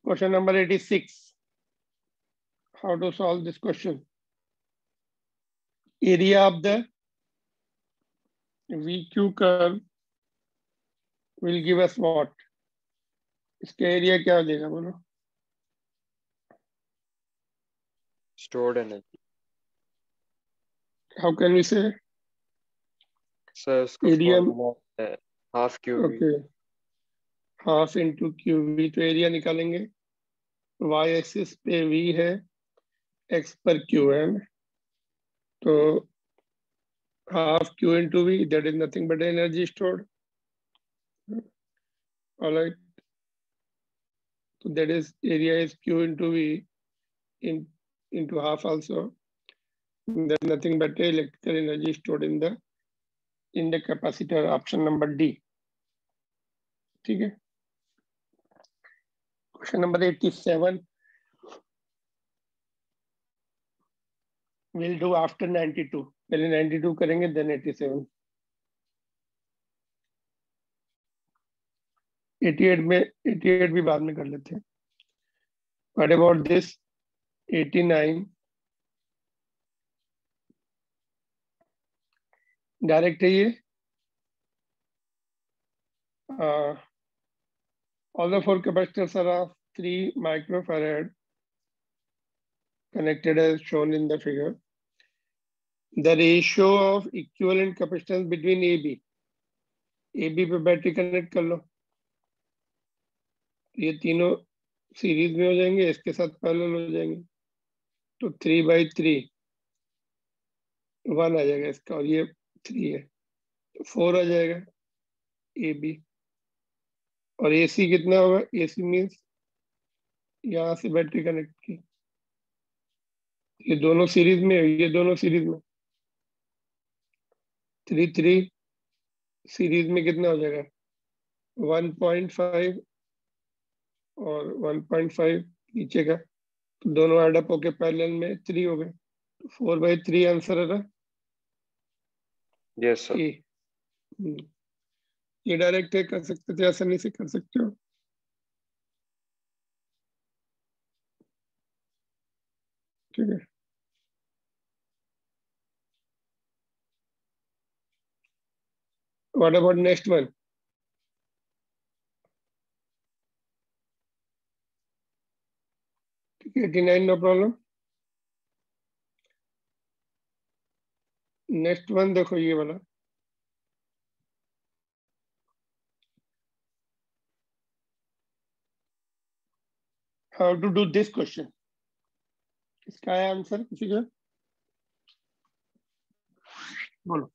Question number 86. How to solve this question? Area of the VQ curve will give us what? इसका area क्या देगा बोलो? Stored energy. How can we say? Sir उसको Area. Formula है half QV. Okay. Half into QV. तो area निकालेंगे. y axis पे v है, x पर q है. तो half q into v, that is nothing but energy stored. All right. So that is area is q into v into half also. There is nothing but electrical energy stored in the capacitor. Option number D. ठीक है. Question number 87. We'll do after 92. पहले 92 करेंगे, then 87. 88 भी बाद में कर लेते हैं. What about this? 89. डायरेक्ट है ये. All the four capacitors are of 3 microfarad connected as shown in the figure. The ratio of equivalent capacitance between AB पे बैटरी कनेक्ट कर लो. ये तीनों सीरीज में हो जाएंगे, इसके साथ पैरेलल हो जाएंगे. तो 3/3 1 आ जाएगा इसका, और ये 3 है तो 4 आ जाएगा AB. और AC कितना होगा? AC मीन्स यहाँ से बैटरी कनेक्ट की. ये दोनों सीरीज में, ये दोनों सीरीज में. 3 सीरीज में कितना हो जाएगा? 1.5 और 1.5 नीचे का. तो दोनों ऐड अप होके पैरेलल में 3 हो गए. 4/3 आंसर है ना? Yes sir. ये डायरेक्ट है, कर सकते थे, आसानी से कर सकते हो. ठीक है. What about next one? ठीक है, 89 नो प्रॉब्लम. नेक्स्ट वन देखो, ये वाला. How to do this question? इसका है आंसर किसी का? बोलो.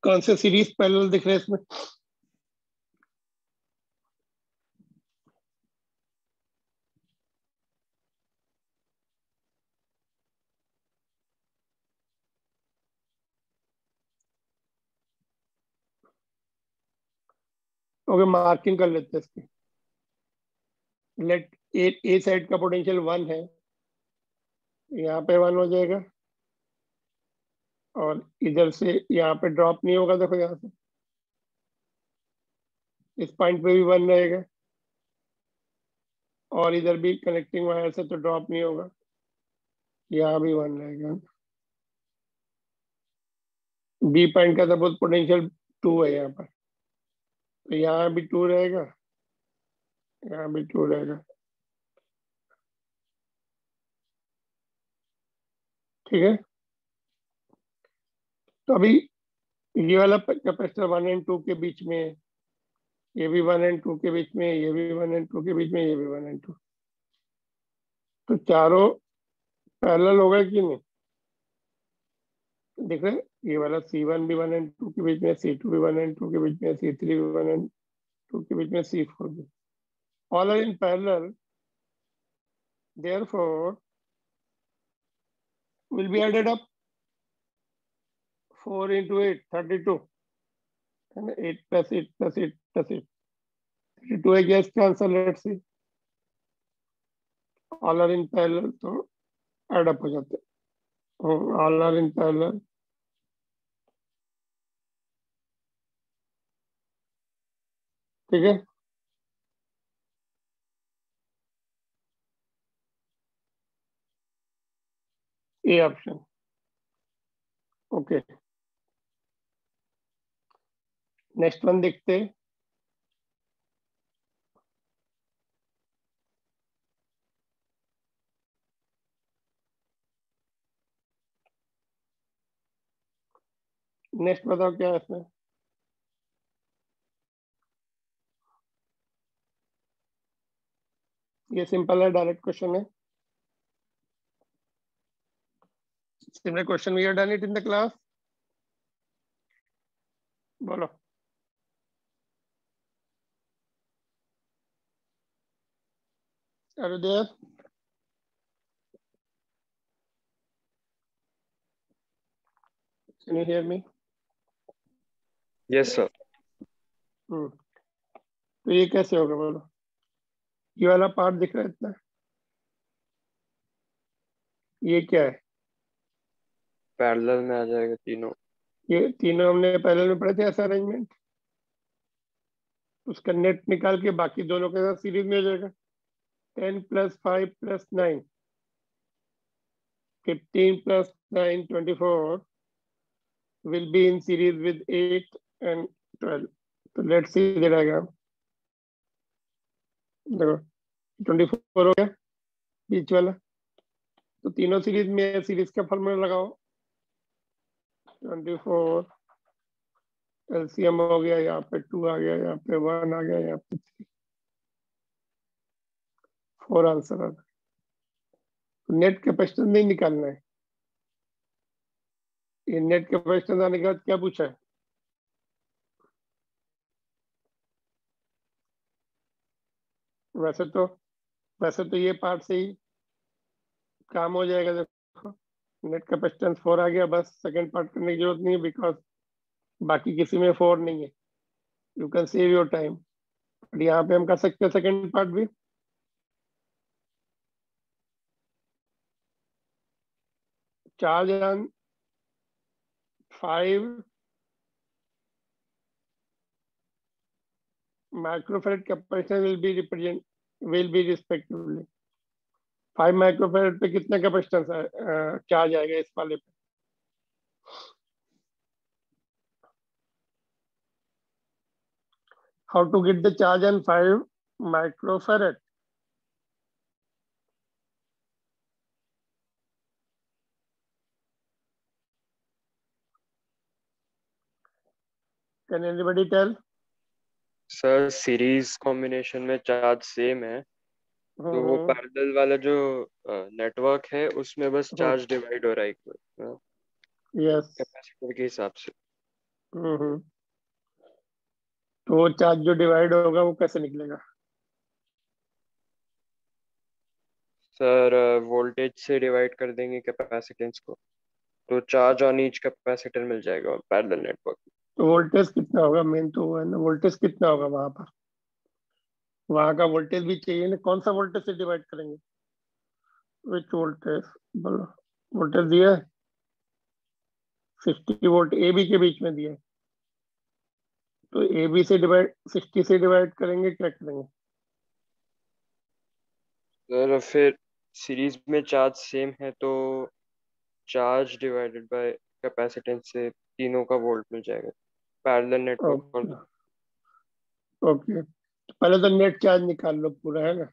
कौन से सीरीज पैरेलल दिख रहे हैं इसमें? ओके, मार्किंग कर लेते हैं इसकी. लेट ए साइड का पोटेंशियल 1 है, यहाँ पे 1 हो जाएगा. और इधर से यहाँ पे ड्रॉप नहीं होगा. देखो यहाँ से इस पॉइंट पे भी 1 रहेगा, और इधर भी कनेक्टिंग वायर से तो ड्रॉप नहीं होगा. यहाँ भी 1 रहेगा. बी पॉइंट का सपोज पोटेंशियल 2 है यहाँ पर, तो यहाँ भी 2 रहेगा, यहाँ भी 2 रहेगा. ठीक है. तो अभी ये वाला कैपेसिटर 1 और 2 के बीच में, ये भी 1 और 2 के बीच में, ये भी 1 और 2 के बीच में, ये भी 1 और 2. तो चारों पैरेलल हो गए कि नहीं? देख रहे हैं, ये वाला C1 भी 1 और 2 के बीच में, C2 भी 1 और 2 के बीच में, C3 भी 1 और 2 के बीच में, C4 भी. All are in parallel, therefore will be added up. 4 into 8, 32. And 8 plus 8 plus 8 plus 8. 32 है क्या इसका answer? Let's see. All are in parallel तो एड अप हो जाते हैं. All are in parallel. ठीक है. A option. Okay, next one देखते हैं। नेक्स्ट बताओ क्या है इसमें। ये सिंपल है, डायरेक्ट क्वेश्चन है। Similar question we have done it in the class. बोलो। Are you there? Can you hear me? Yes, sir. तो ये कैसे होगा बोलो। ये वाला पार्ट दिख रहा है इतना, ये क्या है? पैरेलल में आ जाएगा तीनों। ये तीनों हमने पहले में पढ़े थे ऐसा अरेंजमेंट। उसका नेट निकाल के बाकी दोनों के साथ सीरीज में हो जाएगा। 10 + 5 + 9, 15 + 9, 24 will be in series with 8 and 12. तो लेट्स सी the diagram। देखो 24 हो गया बीच वाला, तो तीनों सीरीज में है, सीरीज का फॉर्मूला लगाओ। 24 एलसीएम हो गया, यहाँ पे 2 आ गया, यहाँ पे 1 आ गया, यहाँ पे 4 आंसर आ गया। तो नेट कैपेसिटेंस नहीं निकालना है। ये नेट कैपेसिटेंस आने के बाद क्या पूछा है? वैसे तो ये पार्ट से ही काम हो जाएगा। देखो नेट कैपेसिटेंस 4 आ गया, बस सेकंड पार्ट करने की जरूरत नहीं है, बिकॉज बाकी किसी में 4 नहीं है। You can save your time. But यहाँ पे हम कर सकते हैं सेकंड पार्ट भी। Charge on 5 microfarad capacitor will be respectively। 5 microfarad पे कितना कैपेसिटेंस चार्ज आएगा इस वाले पे? How to get the charge on 5 microfarad? Can anybody tell? Sir series combination में चार्ज सेम है, तो वो पैरेलल वाला जो नेटवर्क है उसमें बस चार्ज डिवाइड हो रहा है यस। कैपेसिटर के हिसाब से। तो वो चार्ज जो डिवाइड होगा वो कैसे निकलेगा? सर वोल्टेज से डिवाइड कर देंगे कैपेसिटेंस को, तो चार्ज ऑन ईच कैपेसिटर मिल जाएगा पैरेलल नेटवर्क। तो वोल्टेज कितना होगा? मेन तो वो है ना, वोल्टेज कितना होगा वहां पर? वहां का वोल्टेज भी चाहिए ना, कौन सा वोल्टेज से डिवाइड करेंगे? विच वोल्टेज बोलो। वोल्टेज दिया है 60 वोल्ट ए बी के बीच में दिया है, तो ए बी से डिवाइड 60 से डिवाइड करेंगे, क्या करेंगे? सर फिर सीरीज में चार्ज सेम है तो चार्ज डिवाइडेड बाय कैपेसिटेंस से तीनों का वोल्ट मिल जाएगा पैरेलल नेटवर्क। और ओके, पहले तो नेट चार्ज निकाल लो पूरा, है ना।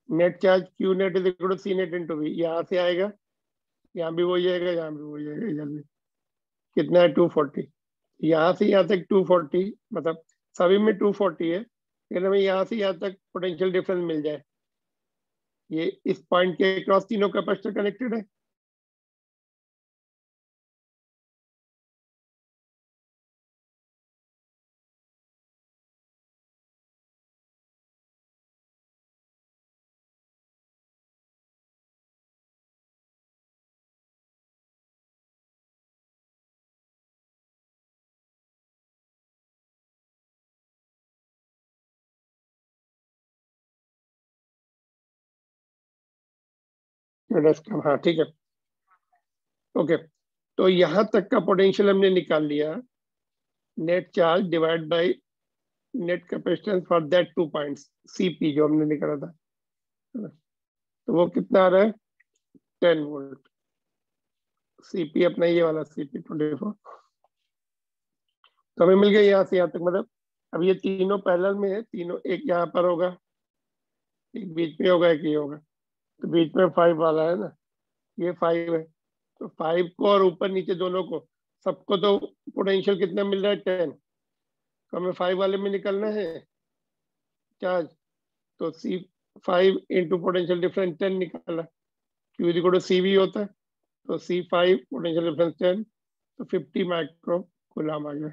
Net charge Q net is equal to C net into V. यहाँ से आएगा, यहाँ भी वही आएगा, यहाँ भी वही आएगा। इधर भी कितना है? 240। यहाँ से यहाँ तक 240, मतलब सभी में 240 है, लेकिन हमें यहाँ से यहाँ तक पोटेंशियल डिफरेंस मिल जाए। ये इस पॉइंट के क्रॉस तीनों कैपेसिटर कनेक्टेड है। हाँ ठीक है, ओके। तो यहाँ तक का पोटेंशियल हमने निकाल लिया। Net charge divide by net capacitance for that 2 points, CP जो हमने निकाला था। तो वो कितना आ रहा है? 10 वोल्ट। सीपी अपना ये वाला सीपी 24। तो हमें मिल गया यहाँ से यहाँ तक, मतलब अब ये तीनों पैरेलल में है, तीनों, एक यहाँ पर होगा, एक बीच में होगा, एक ये होगा। तो बीच में 5 वाला है ना, ये 5 है, तो 5 को और ऊपर नीचे दोनों को, सबको तो पोटेंशियल कितना मिल रहा है 10, तो हमें 5 वाले में निकलना है चार्ज। तो C5 इंटू पोटेंशियल डिफरेंस 10 निकाला, Q is equal to CV होता है, तो C5 पोटेंशियल डिफरेंस 10, तो 50 माइक्रो कूलम आ गया।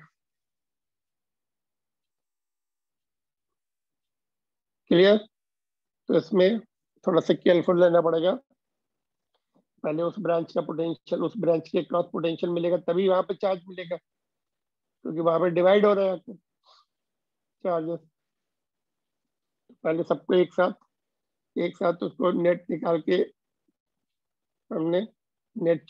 क्लियर? तो इसमें थोड़ा सा केयरफुल रहना पड़ेगा, पहले उस ब्रांच का पोटेंशियल, उस ब्रांच के क्रॉस पोटेंशियल मिलेगा तभी वहां पे चार्ज मिलेगा, क्योंकि वहां पे डिवाइड हो रहा है चार्जेस। पहले सबको एक साथ उसको नेट निकाल के हमने नेट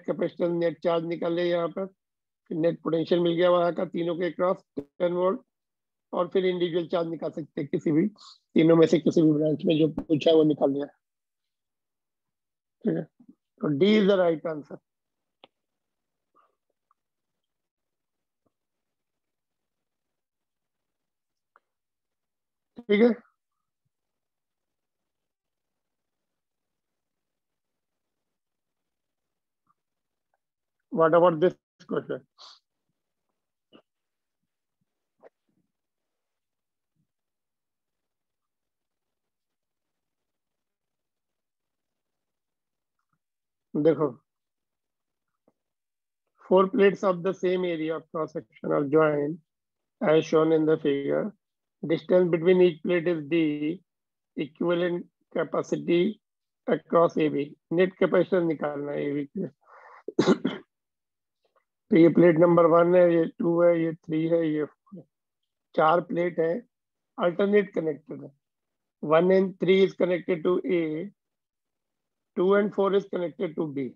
कैपेसिटेंस, नेट चार्ज निकाले यहाँ पर, फिर नेट पोटेंशियल मिल गया वहां का तीनों के क्रॉस 10 वोल्ट, और फिर इंडिविजुअल चार्ज निकाल सकते हैं किसी भी तीनों में से किसी भी ब्रांच में, जो पूछा है वो निकाल लिया। ठीक है, तो D is the right answer. ठीक है, व्हाट अबाउट दिस क्वेश्चन? देखो, 4 plates of the same area of cross section are joined as shown in the figure. Distance between each plate is D, equivalent capacity across AB। Net capacitance निकालना है AB के। तो ये plate number 1 है, ये 2 है, ये 3 है, ये 4 है। 4 प्लेट है, अल्टरनेट कनेक्टेड है। 1 and 3 is connected to A, 2 and 4 is connected to B।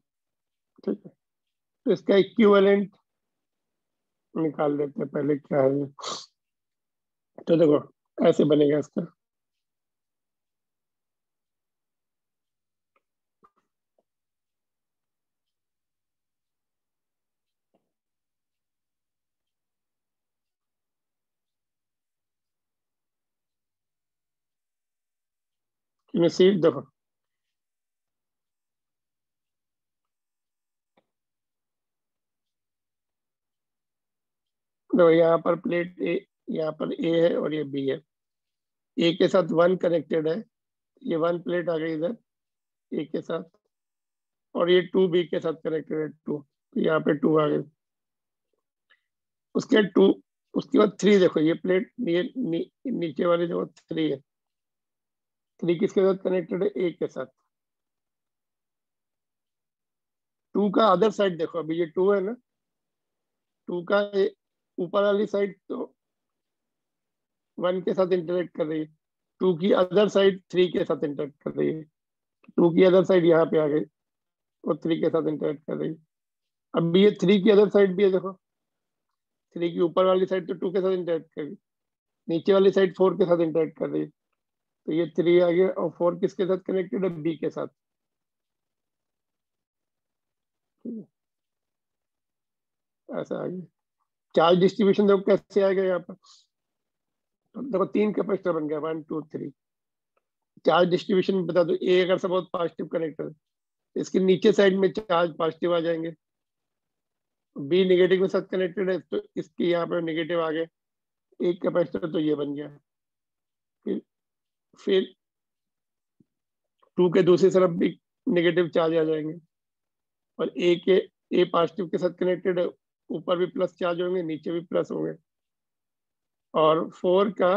ठीक है, तो इसका इक्विवेलेंट निकाल लेते हैं पहले, क्या है ये। तो देखो ऐसे बनेगा इसका, सीट देखो, देखो यहाँ पर प्लेट ए, यहाँ पर ए है और ये बी है। ए के साथ 1 कनेक्टेड है, ये 1 प्लेट आ गई इधर ए के साथ, और ये 2 बी के साथ कनेक्टेड है 2, तो यहाँ पे 2 आ गए। उसके 2, उसके बाद 3 देखो, ये प्लेट नीचे वाली जो 3 है, 3 किसके साथ कनेक्टेड है? ए के साथ। 2 का अदर साइड देखो, अभी ये 2 है ना, 2 का ऊपर वाली साइड तो 1 के साथ इंटरेक्ट कर रही है, 2 की अदर साइड 3 के साथ इंटरेक्ट कर रही है, 2 की अदर साइड यहाँ पे आ गई, वो 3 के साथ इंटरेक्ट कर रही है। अब ये 3 की अदर साइड भी है, देखो 3 की ऊपर वाली साइड तो 2 के साथ इंटरेक्ट कर रही, नीचे वाली साइड 4 के साथ इंटरेक्ट कर रही है, तो ये 3 आ गया, और 4 किसके साथ कनेक्टेड है? बी के साथ। ऐसा आ गया। चार्ज डिस्ट्रीब्यूशन देखो कैसे आएगा यहाँ पर, तो देखो 3 कैपेसिटर बन गया, 1 2 3। चार्ज डिस्ट्रीब्यूशन बता दो, ए अगर सपोज पॉजिटिव कनेक्टर, इसके नीचे साइड में चार्ज पॉजिटिव आ जाएंगे, बी नेगेटिव के साथ कनेक्टेड है तो इसके यहाँ पे नेगेटिव आ गए, एक कैपेसिटर तो ये बन गया। फिर 2 के दूसरी तरफ भी नेगेटिव चार्ज आ जाएंगे, और ए पॉजिटिव के साथ कनेक्टेड है, ऊपर भी प्लस चार्ज होंगे, नीचे भी प्लस होंगे, और 4 का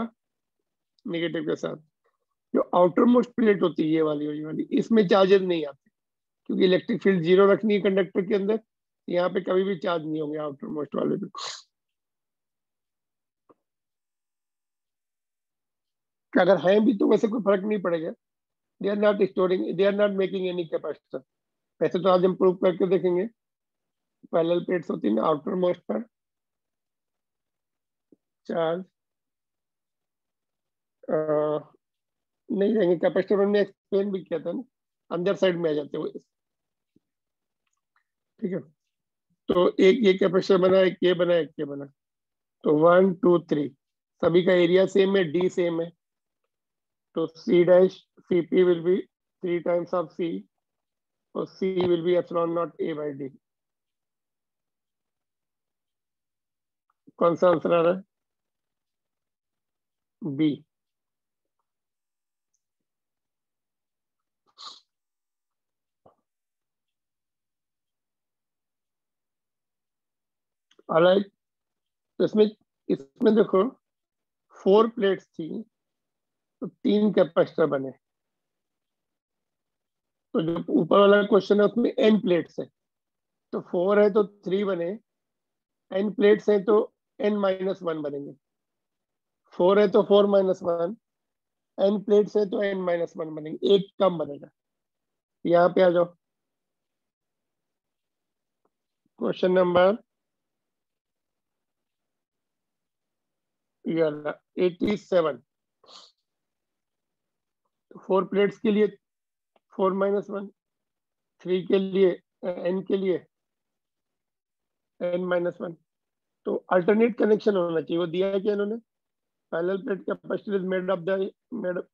नेगेटिव के साथ। जो आउटर मोस्ट प्लेट होती है ये वाली, इसमें चार्जेस नहीं आते, क्योंकि इलेक्ट्रिक फील्ड 0 रखनी है कंडक्टर के अंदर, यहाँ पे कभी भी चार्ज नहीं होंगे आउटर मोस्ट वाले पे। अगर है भी तो वैसे कोई फर्क नहीं पड़ेगा, they are not storing, they are not making any capacitor. वैसे तो आज हम प्रूव करके देखेंगे, पैरेलल प्लेट्स होती है ना, आउटर मोस्ट पर चार्ज नहीं रहेंगे। कैपेसिटर हमने एक्सप्लेन भी किया था ना, अंदर साइड में आ जाते हैं। ठीक है, तो एक ये कैपेसिटर बना, एक ये बना, एक ये बना, तो 1 2 3 सभी का एरिया सेम है, डी सेम है, तो C dash C P will be 3 times of C, और C will be epsilon naught A by D. कौन सा आंसर आ रहा है? बी। ऑलराइट, तो इसमें इसमें देखो 4 प्लेट्स थी, तो 3 कैपेसिटर बने। तो जो ऊपर वाला क्वेश्चन है उसमें n प्लेट्स है, तो 4 है तो 3 बने, n प्लेट्स है तो n-1 बनेंगे। 4 है तो 4-1, n प्लेट्स है तो n-1 बनेंगे, एक कम बनेगा। यहाँ पे आ जाओ, क्वेश्चन नंबर 87। 4 प्लेट्स के लिए 4-1, 3 के लिए n के लिए n-1, तो अल्टरनेट कनेक्शन होना चाहिए। वो दिया है क्या इन्होंने? Parallel plate capacitor is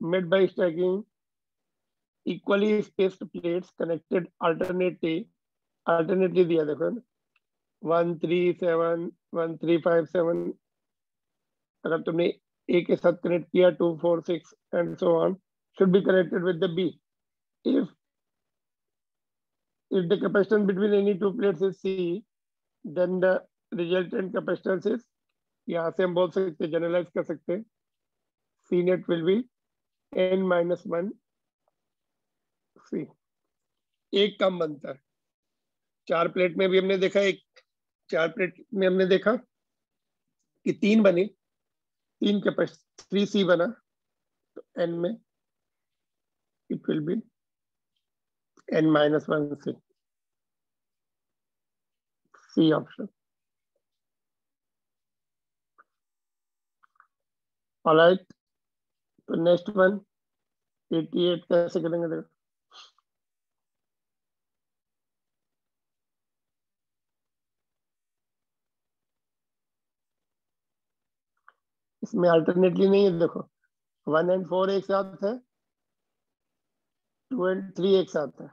made by stacking equally spaced plates connected alternately दिया, देखो 1 3 7 1 3 5 7, अगर तुमने ए के साथ कनेक्ट किया 2 4 6 and so on, should be connected with the B. If the capacitance between any two plates is C, then the resultant capacitance is, यहाँ से हम बोल सकते, जनरलाइज कर सकते हैं, C net will be n-1 C। एक कम बनता है। 4 प्लेट में भी हमने देखा, 4 प्लेट में हमने देखा कि 3 बने, 3 कैपेसिटर 3C बना, तो n में it will be n-1 C। C option. Alright, तो नेक्स्ट वन 88 कैसे करेंगे देखो। इसमें अल्टरनेटली नहीं है, देखो 1 and 4 एक साथ है, 2 and 3 एक साथ है।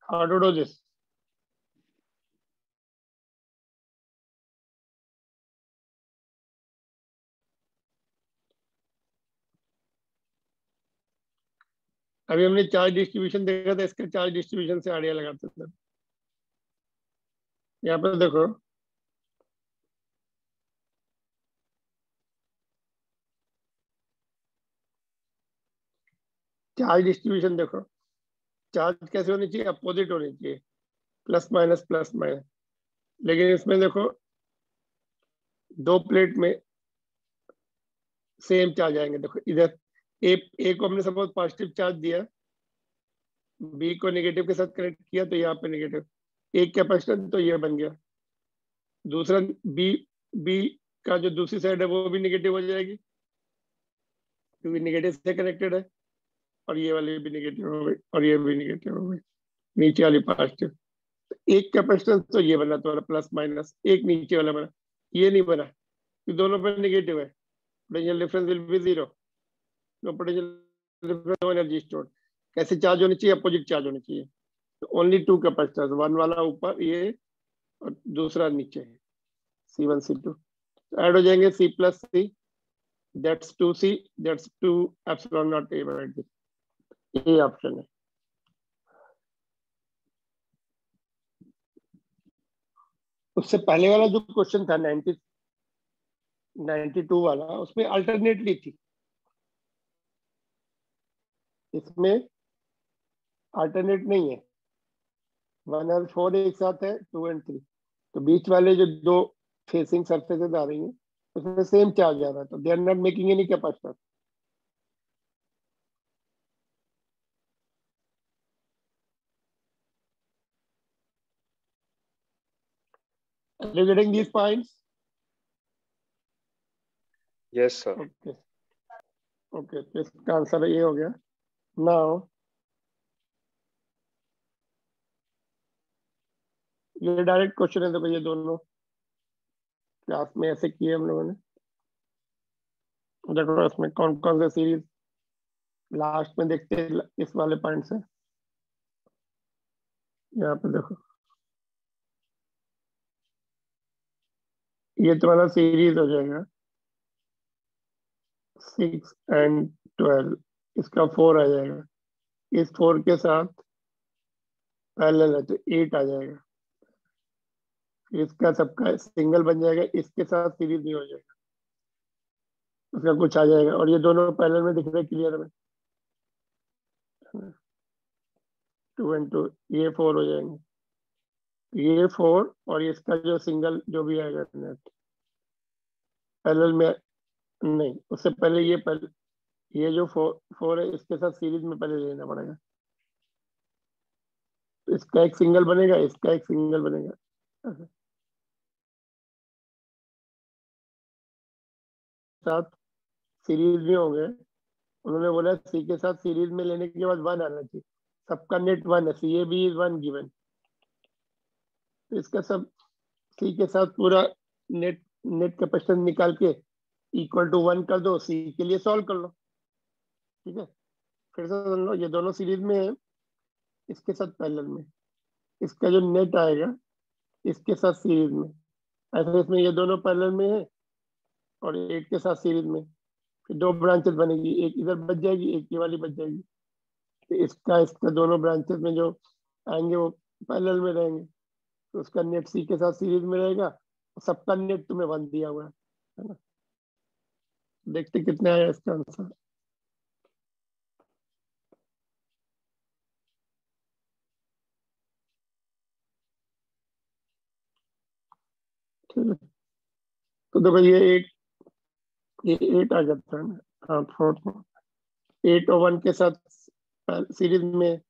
How to do this? अभी हमने चार्ज डिस्ट्रीब्यूशन देखा था, इसके चार्ज डिस्ट्रीब्यूशन से आइडिया लगाते थे। यहाँ पर देखो चार्ज डिस्ट्रीब्यूशन, देखो चार्ज कैसे होनी चाहिए? अपोजिट होनी चाहिए, प्लस माइनस प्लस माइनस। लेकिन इसमें देखो 2 प्लेट में सेम चार्ज आएंगे। देखो इधर ए को हमने सपोज पॉजिटिव चार्ज दिया, बी को नेगेटिव के साथ कनेक्ट किया, तो यहाँ पे नेगेटिव, एक कैपेसिटर तो ये बन गया। दूसरा बी बी का जो दूसरी साइड है वो भी नेगेटिव हो जाएगी, क्योंकि नेगेटिव से कनेक्टेड है, और ये वाली भी नेगेटिव हो गई, और ये भी नेगेटिव हो गई, नीचे वाली पॉजिटिव। एक कैपेसिटेंस तो ये बना तुम्हारा प्लस माइनस, एक नीचे वाला बना, ये नहीं बना, तो दोनों पर नेगेटिव है, potential difference will be zero. No potential difference, no energy stored. कैसे चार्ज होनी चाहिए? अपोजिट चार्ज होनी चाहिए। तो ओनली 2 कैपेसिटर्स, वन वाला ऊपर ये, और दूसरा नीचे, C1 C2 ऐड हो जाएंगे, C plus C, that's 2C, that's 2 epsilon not A by D। ये ऑप्शन है। उससे पहले वाला जो क्वेश्चन था 92 वाला, उसमें अल्टरनेटली थी, इसमें अल्टरनेट नहीं है। 1 और 4 एक साथ है, 2 and 3, तो बीच वाले जो 2 फेसिंग सरफेसेस आ रही हैं उसमें सेम चार्ज आ रहा है, तो they are not making any capacitor. Are you getting these points? Yes, sir. Okay. Okay, तो इसका आंसर ये हो गया। नाउ ये डायरेक्ट क्वेश्चन है, देखो ये दोनों क्लास में ऐसे किए हम लोगों ने। देखो इसमें कौन कौन से सीरीज, लास्ट में देखते हैं इस वाले पॉइंट से। यहाँ पे देखो, ये तुम्हारा सीरीज हो जाएगा 6 and 12, इसका 4 आ जाएगा, इस 4 के साथ पैरेलल है तो 8 आ जाएगा, इसका सबका सिंगल बन जाएगा, इसके साथ सीरीज भी हो जाएगा, उसका कुछ आ जाएगा। और ये दोनों पैरेलल में दिख रहे हैं क्लियर में, 2 and 2, ये 4 हो जाएंगे, ये 4 और इसका जो सिंगल जो भी आएगा नेट पैरेलल में, नहीं उससे पहले ये जो 4 है इसके साथ सीरीज में पहले लेना पड़ेगा, तो इसका एक सिंगल बनेगा, इसका एक सिंगल बनेगा, साथ सीरीज में होंगे। उन्होंने बोला सी के साथ सीरीज में लेने के बाद 1 आना चाहिए, सबका नेट 1 है, सी ए बी इज 1 गिवन, तो इसका सब सी के साथ पूरा नेट नेट कैपेसिटेंस निकाल के इक्वल टू 1 कर दो, सी के लिए सॉल्व कर लो। ठीक है, फिर से सुन लो, ये दोनों सीरीज में है, इसके साथ पैरेलल में, इसका जो नेट आएगा इसके साथ सीरीज में, ऐसे इसमें ये दोनों पैरेलल में है और 8 के साथ सीरीज में, फिर 2 ब्रांचेस बनेगी, एक इधर बच जाएगी, एक ये वाली बच जाएगी, तो इसका इसका दोनों ब्रांचेस में जो आएंगे वो पैरेलल में रहेंगे, तो उसका नेट सी के साथ सीरीज में रहेगा, सबका नेट तुम्हें 1 दिया हुआ है ना। देखते कितने आया इसका आंसर। ठीक है, तो देखो ये 8 आ जाता है ना, हाँ 4, 8 और 1 के साथ सीरीज में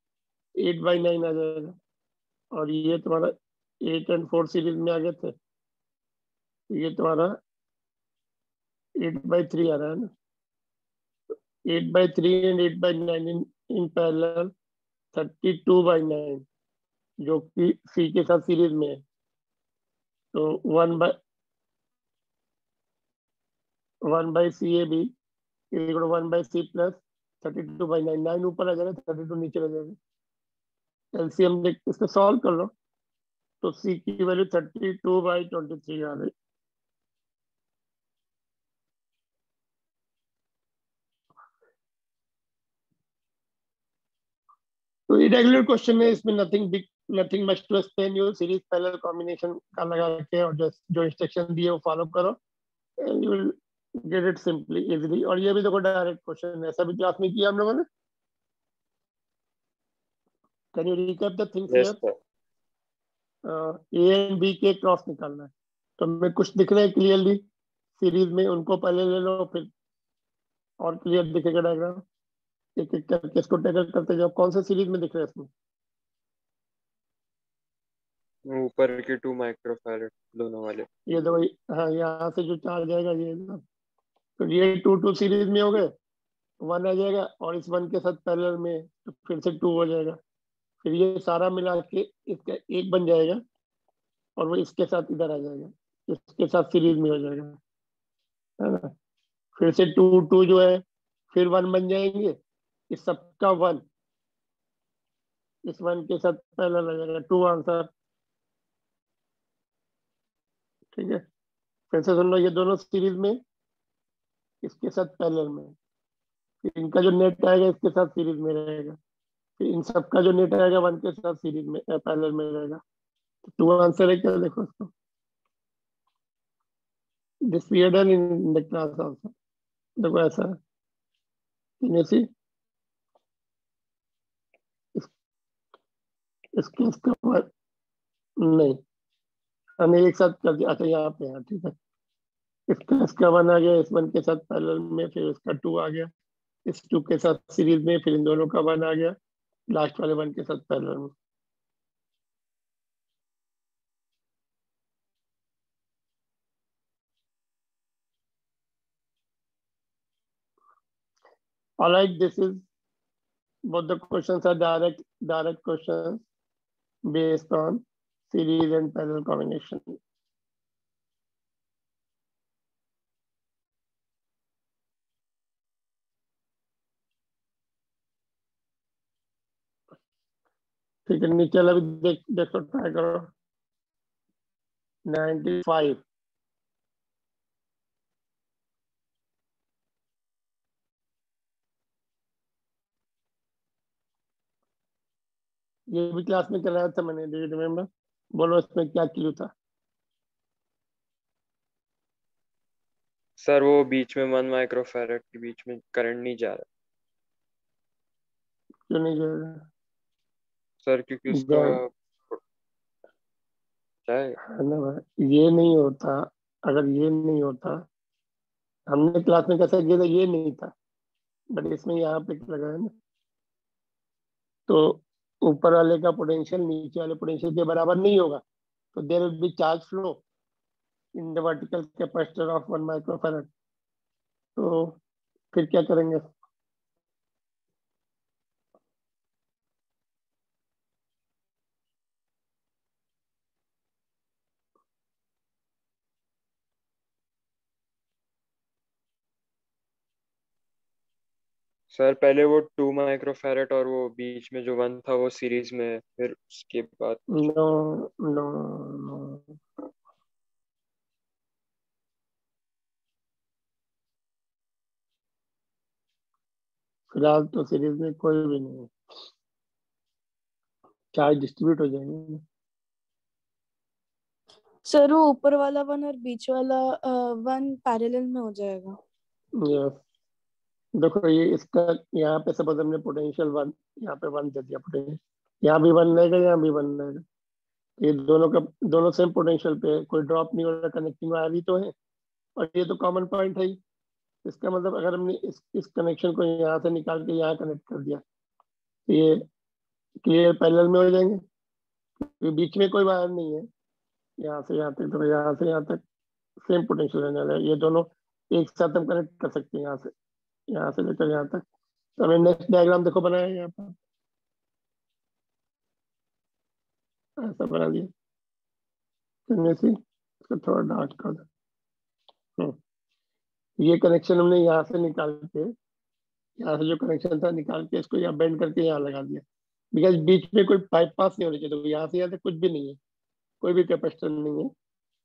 8/9 आ जाएगा, और ये तुम्हारा 8 and 4 सीरीज में आ गए थे, ये तुम्हारा 8/3 आ रहा है ना, 8/3 एंड 8/9 इन पैरेलल 32/9, जो कि सी के साथ सीरीज में है, तो 1 by C A B equal 1/c plus 32/9, 9 ऊपर आ जाएगा, 32 नीचे आ जाएगा, एलसीएम इसको सॉल्व कर लो, तो सी की वैल्यू 32/23 आ गई। तो इरेगुलर क्वेश्चन है, इसमें nothing much to explain, you series parallel combination का लगा के और जो इंस्ट्रक्शन दिए वो फॉलो करो, and you will get it simply easily. और ये भी देखो डायरेक्ट क्वेश्चन है, ऐसा भी क्लास में किया हम लोगों ने। Can you recap the things yes here? Sir. A and B के क्रॉस निकालना है, तो हमें कुछ दिख रहे हैं क्लियरली सीरीज में, उनको पहले ले लो, फिर और क्लियर दिखेगा डायग्राम, एक एक करके इसको टैकल करते जाओ। कौन से सीरीज में दिख रहे हैं इसमें? ऊपर के 2 माइक्रोफैरड दोनों वाले। ये दो, हाँ यहाँ से जो चार्ज आएगा ये ना, तो ये 2 2 सीरीज में हो गए, 1 आ जाएगा, और इस 1 के साथ पैरेलल में तो फिर से 2 हो जाएगा, फिर ये सारा मिला के इसका एक बन जाएगा, और वो इसके साथ इधर आ जाएगा, इसके साथ सीरीज में हो जाएगा, है ना। फिर से 2 2 जो है, फिर 1 बन जाएंगे, इस सबका 1 इस 1 के साथ पैरेलल आ जाएगा, 2 आंसर। ठीक है, फिर से सुन लो, ये दोनों सीरीज में, इसके साथ पैरेलल में, फिर इनका जो नेट आएगा इसके साथ सीरीज में रहेगा, फिर इन सबका जो नेट आएगा 1 के साथ सीरीज में पैरेलल में रहेगा, तो 2 आंसर है क्या, देखो इसको, this we done in the class also. देखो ऐसा है, सी इस, इसके इसका नहीं, हमने एक साथ कर दिया, अच्छा यहाँ पे, हाँ ठीक है, इसका 1 आ गया, इस 1 के साथ पैरेलल में, फिर उसका 2 आ गया, इस 2 के साथ सीरीज में, फिर इन दोनों का 1 आ गया, लास्ट वाले 1 के साथ पैरेलल में। All right, this is both the questions are direct questions based on series and parallel combination. ठीक है, नीचे वाला भी देखो, ट्राई करो। 95। ये भी क्लास में कराया था मैंने, डू यू रिमेम्बर? बोलो इसमें क्या क्लू था? सर वो बीच में 1 माइक्रोफैरड के बीच में करंट नहीं जा रहा क्यों नहीं जाएगा? सर, क्योंकि उसका Then, जाएगा। है ना भाई, ये नहीं होता। अगर ये नहीं होता, हमने क्लास में कैसा किया था, ये नहीं था, बट इसमें यहाँ पे लगा है ना, तो ऊपर वाले का पोटेंशियल नीचे वाले पोटेंशियल के बराबर नहीं होगा, तो there will be charge flow in the vertical capacitor of 1 microfarad. तो फिर क्या करेंगे? सर पहले वो 2 माइक्रोफैरड और वो बीच में जो 1 था वो सीरीज में है, फिर उसके बाद कुछ। No, no, no. फिलहाल तो सीरीज में कोई भी नहीं है, चार्ज डिस्ट्रीब्यूट हो जाएंगे। सर वो ऊपर वाला 1 और बीच वाला 1 पैरेलल में हो जाएगा। यस, देखो ये इसका, यहाँ पे सपोज हमने पोटेंशियल 1, यहाँ पे 1 दे दिया पोटेंशियल, यहाँ भी 1 रहेगा, यहाँ भी 1 रहेगा। ये दोनों का, दोनों सेम पोटेंशियल पे है, कोई ड्रॉप नहीं हो रहा, कनेक्टिंग वायर ही तो है, और ये तो कॉमन पॉइंट है ही। इसका मतलब अगर हमने इस कनेक्शन को यहाँ से निकाल के यहाँ कनेक्ट कर दिया, तो ये क्लियर पैरेलल में हो जाएंगे, क्योंकि बीच में कोई वायर नहीं है। यहाँ से यहाँ तक, तो यहाँ से यहाँ तक सेम पोटेंशियल रहने वाला है, ये दोनों एक साथ हम कनेक्ट कर सकते हैं, यहाँ से लेकर यहाँ तक। तो हमने नेक्स्ट डायग्राम देखो बनाया यहाँ पर, ऐसा बना दिया। इसको थोड़ा डार्क कर दो। ये कनेक्शन हमने यहाँ से निकाल के, यहाँ से जो कनेक्शन था निकाल के, इसको यहाँ बेंड करके यहाँ लगा दिया, बिकॉज बीच में कोई पाइप पास नहीं होनी चाहिए, तो यहाँ से यहाँ तक कुछ भी नहीं है, कोई भी कैपेसिटर नहीं है,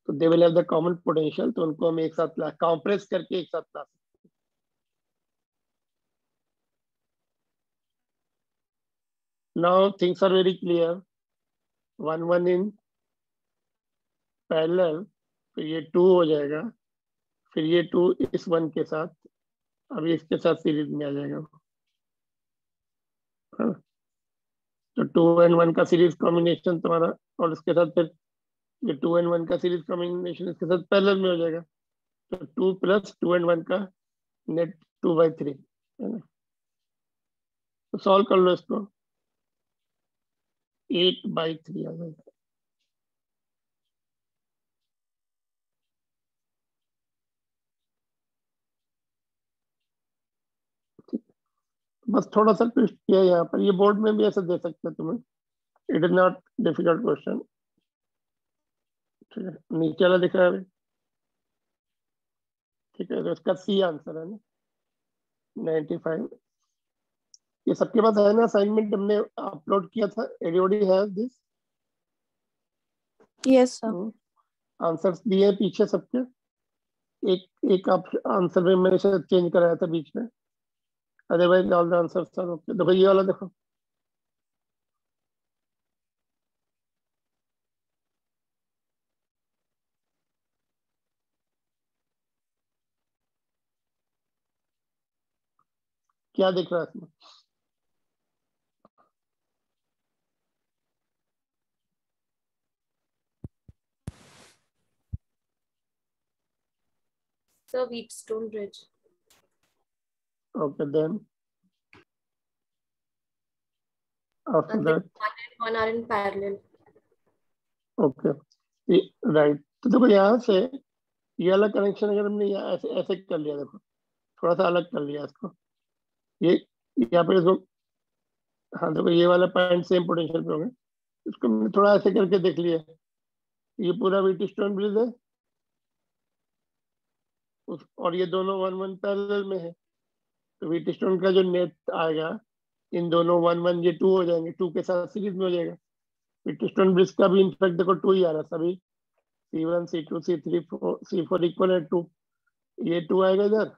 तो they will have the common potential, तो उनको हम एक साथ ला कंप्रेस करके एक साथ ला सकते हैं। Now things are very clear. 1 1 in parallel, फिर ये 2 हो जाएगा, फिर ये 2 इस 1 के साथ, अभी इसके साथ सीरीज में आ जाएगा। हाँ, तो 2 and 1 का सीरीज कॉम्बिनेशन तुम्हारा, और इसके साथ फिर ये 2 and 1 का सीरीज कॉम्बिनेशन इसके साथ पैरेलल में हो जाएगा, तो 2 + 2 and 1 का नेट 2/3 है ना। तो सॉल्व कर लो इसको, 8/3 आ जाएगा। बस थोड़ा सा ट्विस्ट किया यहाँ पर, ये बोर्ड में भी ऐसा दे सकते हैं तुम्हें, it is not difficult question. ठीक है, नीचे वाला दिख रहा है अभी? ठीक है, तो इसका सी आंसर है ना, 95। ये सबके पास है ना, असाइनमेंट हमने अपलोड किया था, everybody has this? Yes sir. Answers दिए हैं पीछे सबके, एक एक आप आंसर में मैंने शायद चेंज कराया था बीच में, otherwise all the answers are okay. देखो ये वाला देखो, क्या दिख रहा है इसमें? Sir, Wheatstone Bridge. Okay, then after And that, 1 and 1 are in parallel. okay, right. तो देखो यहाँ से ये वाला कनेक्शन अगर हमने यहाँ ऐसे ऐसे कर लिया, देखो थोड़ा सा अलग कर लिया इसको, ये यहाँ पे इसको, हाँ देखो ये वाला पॉइंट सेम पोटेंशियल पे होंगे, इसको हमने थोड़ा ऐसे करके देख लिया, ये पूरा व्हीटस्टोन ब्रिज है और ये दोनों 1-1 पैरेलल में है, तो व्हीटस्टोन का जो नेट आएगा इन दोनों 1-1 ये 2 हो जाएंगे, 2 के साथ सीरीज में हो जाएगा। व्हीटस्टोन ब्रिज का भी इनफैक्ट देखो 2 ही आ रहा है, सभी C1 C2 C3 C4 equal है 2, ये 2 आएगा इधर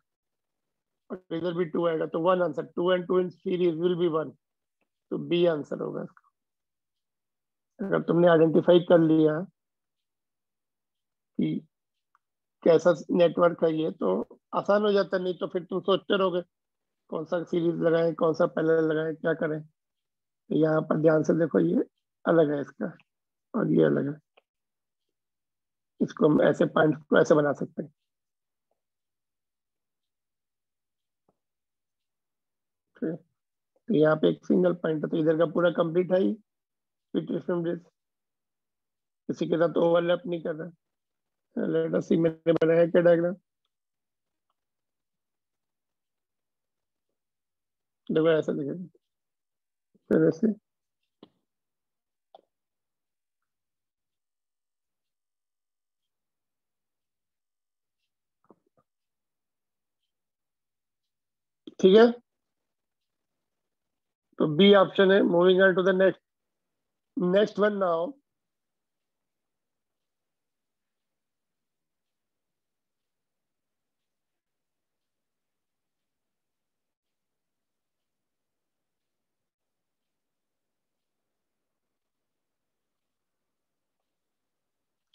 और इधर भी 2 आएगा, तो 1 answer, 2 and 2 in series will be 1, तो बी आंसर होगा इसका। अगर तुमने आइडेंटिफाई कर लिया कि कैसा नेटवर्क है ये तो आसान हो जाता, नहीं तो फिर तुम सोचते रहोगे कौन सा सीरीज लगाएं, कौन सा पैरेलल लगाएं, क्या करें। तो यहाँ पर ध्यान से देखो, ये अलग है इसका और ये अलग है, इसको हम ऐसे पॉइंट को ऐसे बना सकते हैं। ठीक, तो यहाँ पे एक सिंगल पॉइंट है, तो इधर का पूरा कंप्लीट है ही व्हीटस्टोन ब्रिज, किसी के साथ ओवरलैप नहीं कर रहा। लेट अस सी, मैंने बनाया क्या डायग्राम, देखो ऐसा दिखेगा फिर ऐसे। ठीक है, तो बी ऑप्शन है। Moving on to the next one now.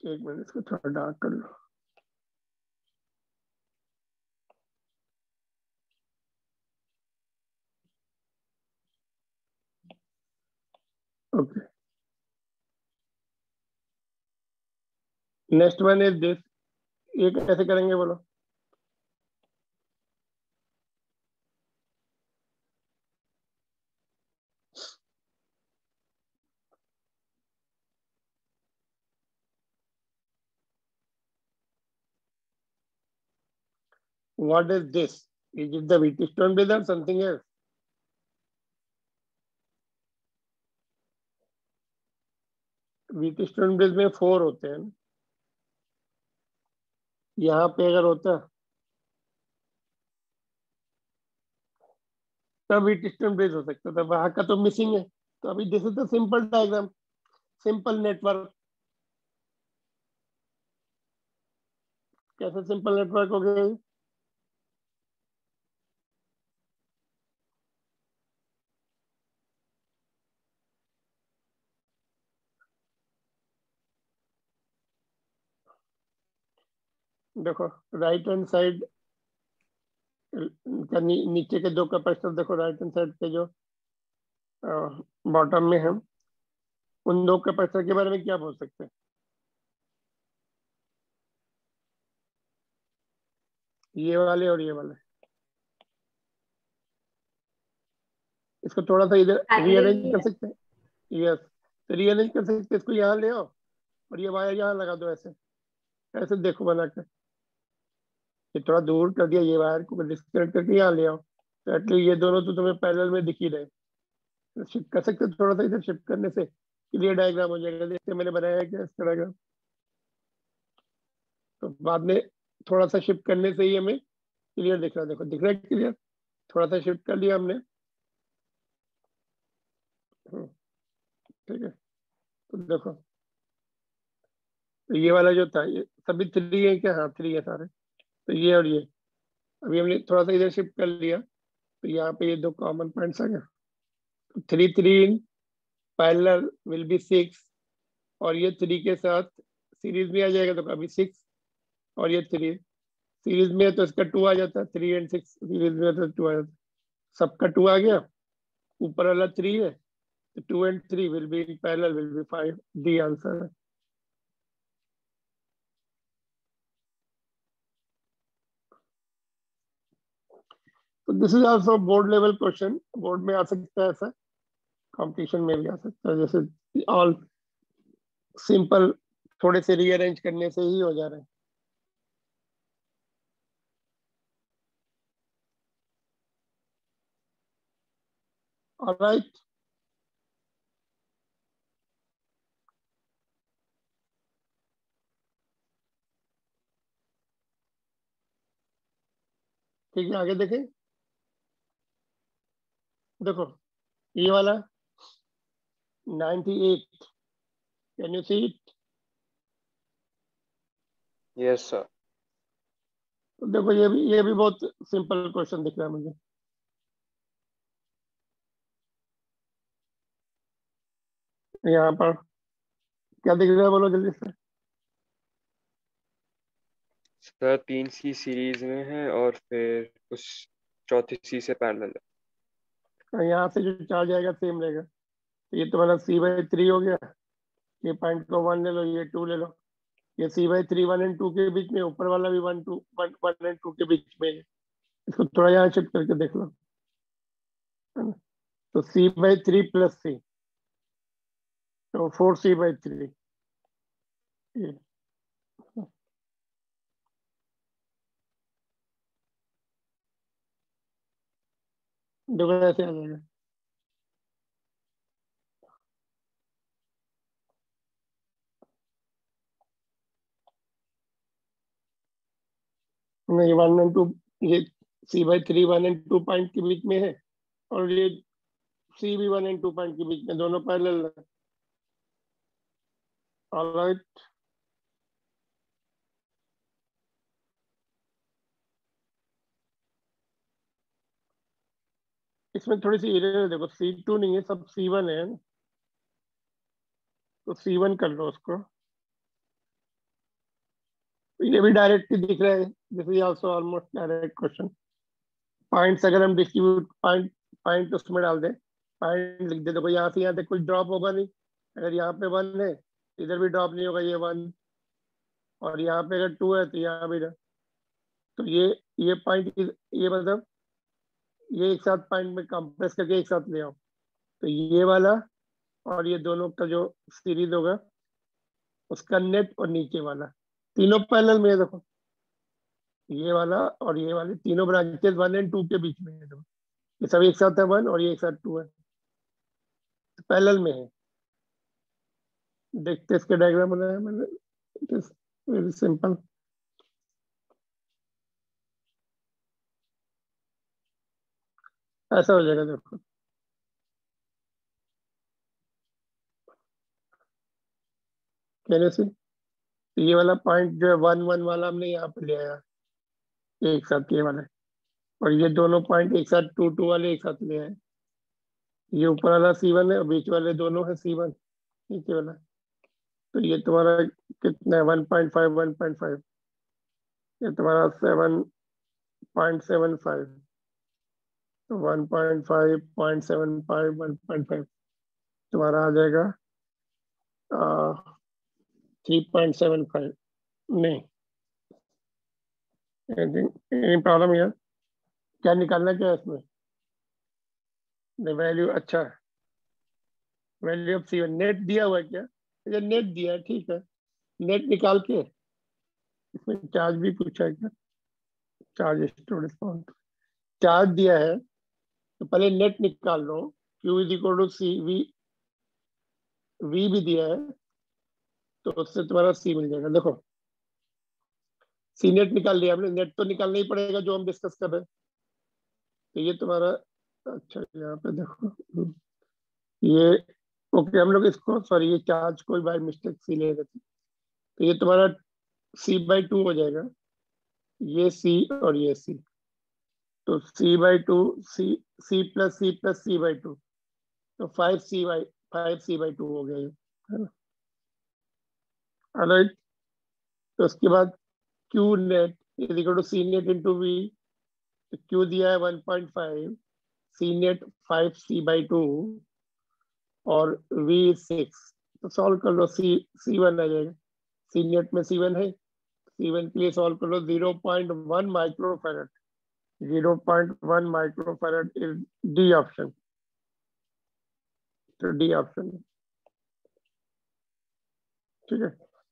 एक मिनट, इसको थोड़ा डार्क कर लो। Okay, next one is this. ये कैसे करेंगे बोलो? What is this? Is it the Wheatstone bridge or something else? Wheatstone bridge में 4 होते हैं, यहाँ पे अगर होता तब व्हीटस्टोन ब्रिज हो सकता था, वहां का तो मिसिंग है। तो अभी this is the simple diagram, simple network. कैसे सिंपल नेटवर्क हो गया? देखो राइट हैंड साइड का नीचे के 2 कैपेसिटर देखो, राइट हैंड साइड के जो बॉटम में हम उन 2 कैपेसिटर के बारे में क्या बोल सकते हैं? ये वाले और ये वाले। इसको थोड़ा सा इधर रीअरेंज कर सकते हैं। यस, तो रीअरेंज कर सकते हैं, इसको यहाँ ले आओ और ये वायर यहाँ लगा दो, ऐसे ऐसे देखो बना के। ये थोड़ा दूर कर दिया, ये वायर को डिस्कनेक्ट करके यहाँ ले आओ, तो एटलीस्ट ये दोनों तो तुम्हें पैरेलल में दिख ही रहे। तो शिफ्ट कर सकते हो थोड़ा सा, इधर शिफ्ट करने से क्लियर डायग्राम हो जाएगा। जैसे मैंने बनाया है क्या इसका डायग्राम, तो बाद में थोड़ा सा शिफ्ट करने से ही हमें क्लियर दिख रहा है। देखो दिख रहा है क्लियर, थोड़ा सा शिफ्ट कर लिया हमने। ठीक है, तो देखो, तो ये वाला जो था, ये सभी 3 है क्या? हाँ 3 है सारे। तो ये और ये अभी हमने थोड़ा सा इधर शिफ्ट कर लिया, तो यहाँ पे ये 2 कॉमन पॉइंट्स आ गया। तो 3 इन पैरेलल विल बी 6, और ये 3 के साथ सीरीज में आ जाएगा, तो कभी 6 और ये 3 सीरीज में है तो इसका 2 आ जाता है। 3 and 6 सीरीज में है तो 2 आ जाता है, सबका 2 आ गया। ऊपर वाला 3 है, तो 2 and 3 will be in parallel will be 5, D answer है। तो this is also board level question, board में आ सकता है ऐसा, कंपटीशन में भी आ सकता है। जैसे ऑल सिंपल, थोड़े से रीअरेंज करने से ही हो जा रहे हैं। ऑलराइट, ठीक है, आगे देखें। देखो ये वाला 98, can you see it? Yes sir. तो देखो ये भी बहुत सिंपल क्वेश्चन दिख रहा है मुझे। यहाँ पर क्या दिख रहा है, बोलो जल्दी से। सर 3C सीरीज में है और फिर उस चौथी C से पैरेलल है। यहाँ से जो चार्ज आएगा सेम रहेगा। तो ये तुम्हारा C/3 हो गया। ये पॉइंट को 1 ले लो, ये 2 ले लो। ये C/3 1 और 2 के बीच में, ऊपर वाला भी 1 2 1 1 और 2 के बीच में है। इसको थोड़ा यहाँ शिफ्ट करके देख लो, है ना? तो C/3 प्लस C, तो 4C/3। ये देखो ऐसे आ जाएगा। नहीं, 1 और 2, ये C/3 1 और 2 पॉइंट के बीच में है, और ये C भी 1 और 2 पॉइंट के बीच में, दोनों पैरेलल है। ऑलराइट, इसमें थोड़ी सी एरर है। देखो C2 नहीं है, सब C1 है ना? तो C1 कर लो उसको। ये भी डायरेक्ट ही दिख रहा है, this is also almost direct question. Points अगर हम डिस्ट्रीब्यूट पॉइंट पॉइंट उसमें डाल दें, पॉइंट लिख दे, देखो यहाँ से यहाँ तक कोई ड्रॉप होगा नहीं। अगर यहाँ पे 1 है, इधर भी ड्रॉप नहीं होगा, ये 1। और यहाँ पे अगर 2 है तो यहाँ भी तो ये पॉइंट, ये मतलब ये एक साथ पॉइंट में कंप्रेस करके एक साथ ले आओ। तो ये वाला और ये दोनों का जो सीरीज होगा, उसका नेट और नीचे वाला तीनों पैरेलल में है। देखो ये वाला और ये वाले तीनों ब्रांचेस 1 और 2 के बीच में है। देखो ये सब एक साथ है 1 और ये एक साथ 2 है, पैरेलल में है। देखते इसके डायग्राम बनाया मैंने, इट इज वेरी सिंपल। ऐसा हो जाएगा, देखो कहने से। तो ये वाला पॉइंट जो है 1 1 वाला हमने यहाँ पे ले आया एक साथ, ये वाला। और ये दोनों पॉइंट एक साथ 2 2 वाले एक साथ ले आए। ये ऊपर वाला C1 है और बीच वाले दोनों है C1, नीचे वाला। तो ये तुम्हारा कितना है, 1.5 1.5। ये तुम्हारा 7.75। तो 1.5 0.75 1.5 तुम्हारा आ जाएगा 3.75। नहीं, एनी प्रॉब्लम यार? क्या निकालना क्या है इसमें? वैल्यू, अच्छा वैल्यू ऑफ C1 नेट दिया हुआ है क्या? ये नेट दिया है, ठीक है। नेट निकाल के इसमें चार्ज भी पूछा है क्या? चार्ज स्टोर रिस्पॉन्स चार्ज दिया है, तो पहले नेट निकाल लो। Q is equal to C, V भी दिया है, तो उससे तुम्हारा C मिल जाएगा। देखो C नेट निकाल लिया हमने, नेट तो निकालना ही पड़ेगा जो हम डिस्कस कर रहे हैं। तो ये तुम्हारा, अच्छा यहाँ पे देखो, ये ओके, हम लोग इसको, सॉरी ये चार्ज कोई बाय मिस्टेक C ले रहे थे। तो ये तुम्हारा C/2 हो जाएगा, ये C और ये C। तो C/2, C प्लस C/2, तो 5C/2 हो गया ये, है ना? ऑलराइट, तो उसके बाद Q net is equal to C net into V। तो Q दिया है 1.5, C नेट 5C/2 और V 6। तो सॉल्व कर लो, C1 आ जाएगा। C नेट में C1 है, C1 के लिए सॉल्व कर लो। 0.1 microfarad, 0.1 microfarad is D option. तो डी ऑप्शन है, ठीक है।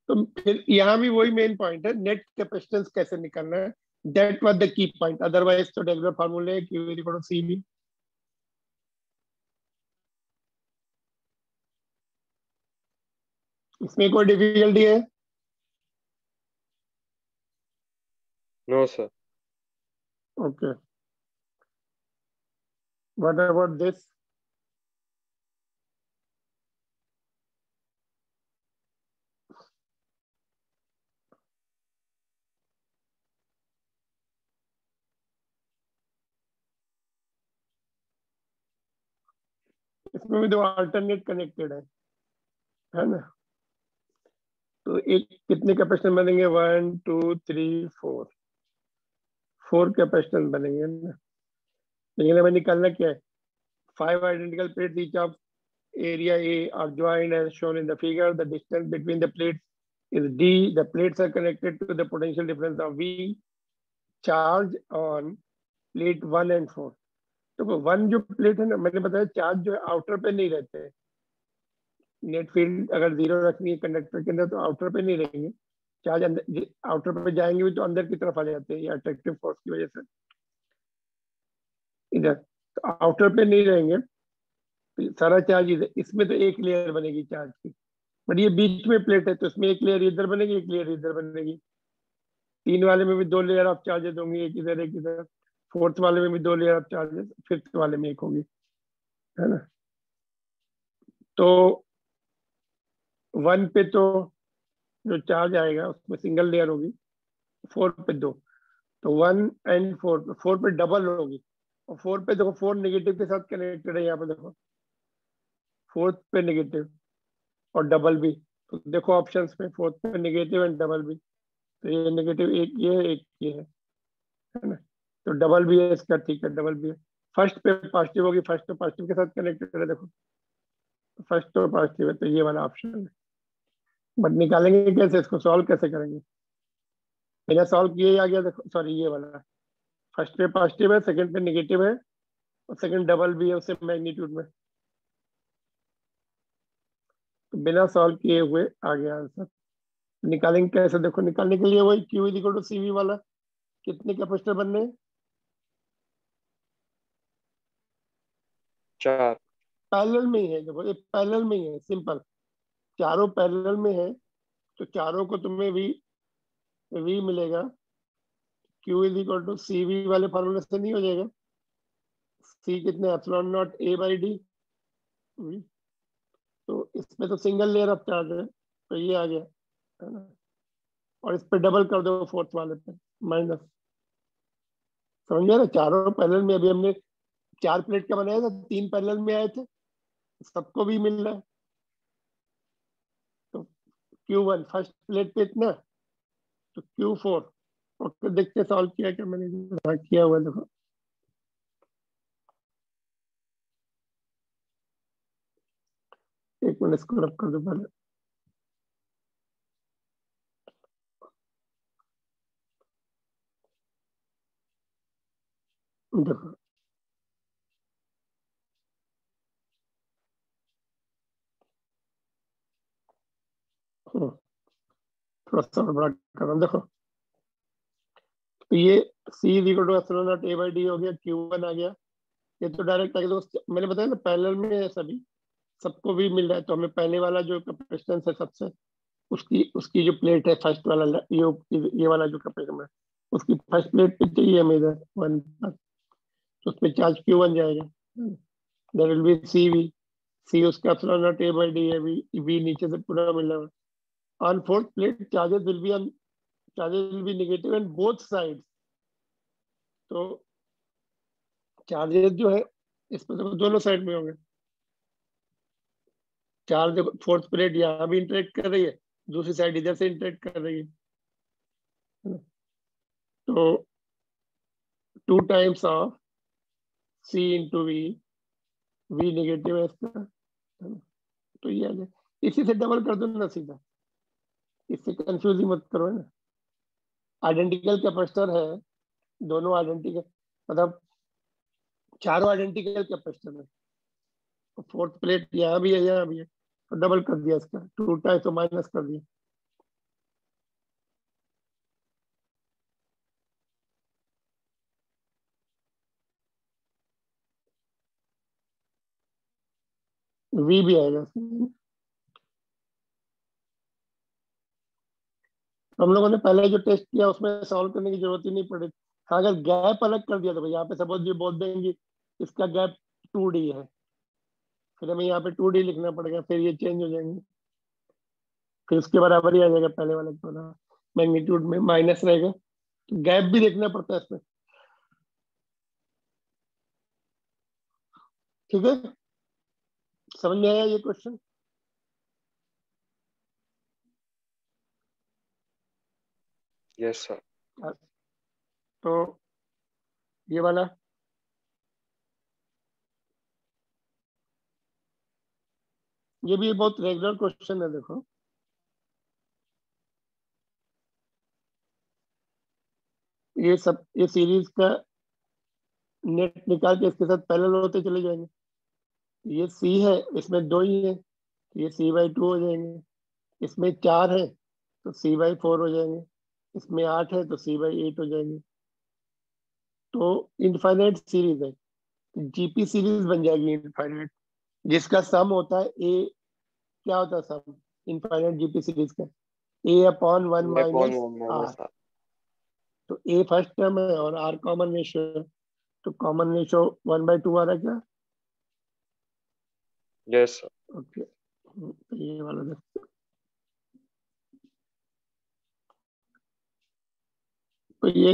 तो फिर यहाँ भी वही मेन पॉइंट है, नेट कैपेसिटेंस कैसे निकालना है। That was the key point, otherwise तो रेगुलर फार्मूले है Q is equal to CV। इसमें कोई डिफिकल्टी है? No sir. Okay. What about this? इसमें भी दो अल्टरनेट कनेक्टेड है ना? तो एक कितने कैपेसिटर बनेंगे? 1 2 3 4, 4 कैपेसिटर बनेंगे ना। लेकिन हमें निकालना क्या है? 5 identical plates each of area A are joined as shown in the figure. The distance between the plates is D. The plates are connected to the potential difference of V. Charge on plate 1 and 4. तो 1 जो plate है ना, मैंने बताया charge जो है outer पे नहीं रहते हैं। नेट फील्ड अगर 0 रखनी है कंडक्टर के अंदर तो आउटर पे नहीं रहेंगे, चार्ज अंदर आउटर पे जाएंगे भी तो अंदर की तरफ आ जाते हैं, या अट्रैक्टिव फोर्स की वजह से इधर, तो आउटर पे नहीं रहेंगे, तो सारा चार्ज इधर। इसमें तो एक लेयर बनेगी चार्ज की, बट ये बीच में प्लेट है तो इसमें एक लेयर इधर बनेगी, एक लेयर इधर बनेगी। 3 वाले में भी 2 लेयर ऑफ चार्जेस होंगी, एक इधर एक इधर। 4th वाले में भी 2 लेयर ऑफ चार्जेस, 5th वाले में एक होगी, है ना? तो 1 पे तो जो चार्ज आएगा उसमें सिंगल लेयर होगी, 4 पे 2, तो 1 एंड 4 पे डबल होगी। और 4 पे देखो 4 नेगेटिव के साथ कनेक्टेड है, यहाँ पे देखो 4th पे नेगेटिव और डबल भी। तो देखो ऑप्शंस में 4th पे नेगेटिव एंड डबल भी, तो ये नेगेटिव एक ये है, एक ये है ना? तो डबल भी है इसका, ठीक है डबल भी है। फर्स्ट पे पॉजिटिव होगी, फर्स्ट तो पॉजिटिव के साथ कनेक्टेड है, देखो फर्स्ट तो पॉजिटिव है, तो ये वाला ऑप्शन है। बट निकालेंगे कैसे इसको, सॉल्व कैसे करेंगे? बिना सॉल्व किए आ गया, देखो सॉरी ये वाला फर्स्ट पे पॉजिटिव है, सेकंड पे नेगेटिव है, और सेकंड डबल भी है उससे मैग्नीट्यूड में, तो बिना सॉल्व किए हुए आ गया आंसर। निकालेंगे कैसे? देखो निकालने के लिए वही Q इक्वल टू CV वाला, कितने कैपेसिटर बनने हैं? 4। पैरेलल में ही है, देखो ये पैरेलल में ही है, सिंपल, चारों पैरेलल में है, तो चारों को तुम्हें V मिलेगा। Q is equal to CV वाले फार्मूले से नहीं हो जाएगा? C कितने, epsilon not A by D। तो इसमें तो सिंगल लेयर ऑफ चार्ज है, तो ये आ गया, है ना? और इस पे डबल कर दो 4th वाले पे, माइनस। समझ गया ना? चारों पैरेलल में, अभी हमने 4 प्लेट का बनाया था, 3 पैरेलल में आए थे, सबको भी मिल रहा है। तो Q1 फर्स्ट प्लेट पे इतना, तो Q4, और देखते सॉल्व किया क्या मैंने, हाँ किया हुआ देखो। एक मिनट इसको रब कर दो पहले, देखो थोड़ा सा और बड़ा कर रहा हूं, देखो। तो ये C is equal to epsilon not A by D हो गया, Q1 आ गया। ये तो डायरेक्ट आ गया, तो मैंने बताया ना पैरेलल में है सभी, सबको भी मिल रहा है, तो हमें पहले वाला जो कैपेसिटेंस है सबसे, उसकी उसकी जो प्लेट है फर्स्ट वाला, ये वाला जो कैपेसिटर है, उसकी फर्स्ट प्लेट पे चाहिए हमें इधर 1, तो उसमें चार्ज Q1 जाएगा, there will be CV। C उसका epsilon not A by D है, V नीचे से पूरा मिल रहा है। On 4th plate charges will be negative and both sides. तो चार्जेस जो है इसमें देखो दोनों साइड में होंगे। चार्ज देखो 4th प्लेट यहाँ भी इंटरेक्ट कर रही है, दूसरी साइड इधर से इंटरेक्ट कर रही है, तो 2 times of C into V negative है इसका, है ना? तो ये आ गया, इसी से डबल कर दो ना सीधा, इससे कंफ्यूज ही मत करो, है ना? आइडेंटिकल कैपेसिटर है, दोनों आइडेंटिकल, मतलब चारों आइडेंटिकल कैपेसिटर है, 4th प्लेट यहाँ भी है, यहाँ भी है, तो डबल कर दिया इसका, 2 टाइम्स तो माइनस कर दिया। V भी आएगा इसमें। हम लोगों ने पहले जो टेस्ट किया उसमें सॉल्व करने की जरूरत ही नहीं पड़ी, हाँ, अगर गैप अलग कर दिया तो यहाँ पे सपोज ये बोल देंगे इसका गैप 2D है, फिर हमें यहाँ पे 2D लिखना पड़ेगा, फिर ये चेंज हो जाएंगे, फिर उसके बराबर ही आ जाएगा पहले वाले को ना, मैग्नीट्यूड में माइनस रहेगा, तो गैप भी देखना पड़ता है इसमें। ठीक है, समझ में आया ये क्वेश्चन? Yes sir. तो ये वाला ये भी बहुत रेगुलर क्वेश्चन है, देखो ये सब, ये सीरीज का नेट निकाल के इसके साथ पैरेलल होते चले जाएंगे। ये सी है, इसमें 2 ही है, ये C/2 हो जाएंगे, इसमें 4 है तो C/4 हो जाएंगे, इसमें 8 है तो C/8 हो जाएंगे। तो इनफाइनाइट सीरीज है, जीपी सीरीज बन जाएगी इनफाइनाइट, जिसका सम होता है ए। क्या होता है सम इनफाइनाइट जीपी सीरीज का? A/1 ये upon minus one R. Minus R. तो ए फर्स्ट टर्म है और आर कॉमन रेशियो है, तो कॉमन रेशियो 1/2 आ रहा है क्या? Yes sir. ओके, तो ये वाला देखते हैं। तो ये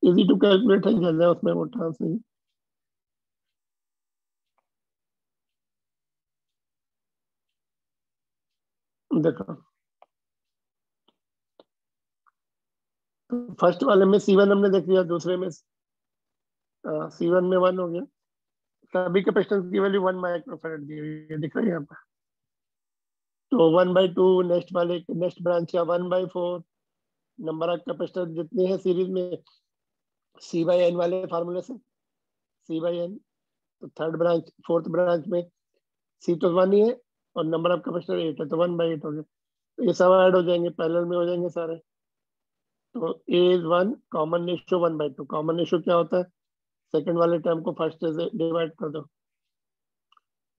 इजी टू कैलकुलेट है, ज्यादा उसमें वो टांस नहीं। देखो, तो फर्स्ट वाले में C1 हमने देख लिया, दूसरे में C1 में 1 हो गया, सभी कैपेसिटेंस की वैल्यू 1 माइक्रोफैराड दी हुई है, दिख रहा है यहाँ पर। तो 1/2, नेक्स्ट वाले नेक्स्ट ब्रांच का 1/4, नंबर ऑफ कैपेसिटर जितने हैं सीरीज में C/N वाले फार्मूले से, C/N। तो थर्ड ब्रांच फोर्थ ब्रांच में C तो 1 ही है और नंबर ऑफ कैपेसिटर 8 है, तो 1/8 हो गया। तो ये सब ऐड हो जाएंगे, पैरेलल में हो जाएंगे सारे। तो A1 common ratio 1/2, common ratio क्या होता है? सेकंड वाले टर्म को फर्स्ट से डिवाइड कर दो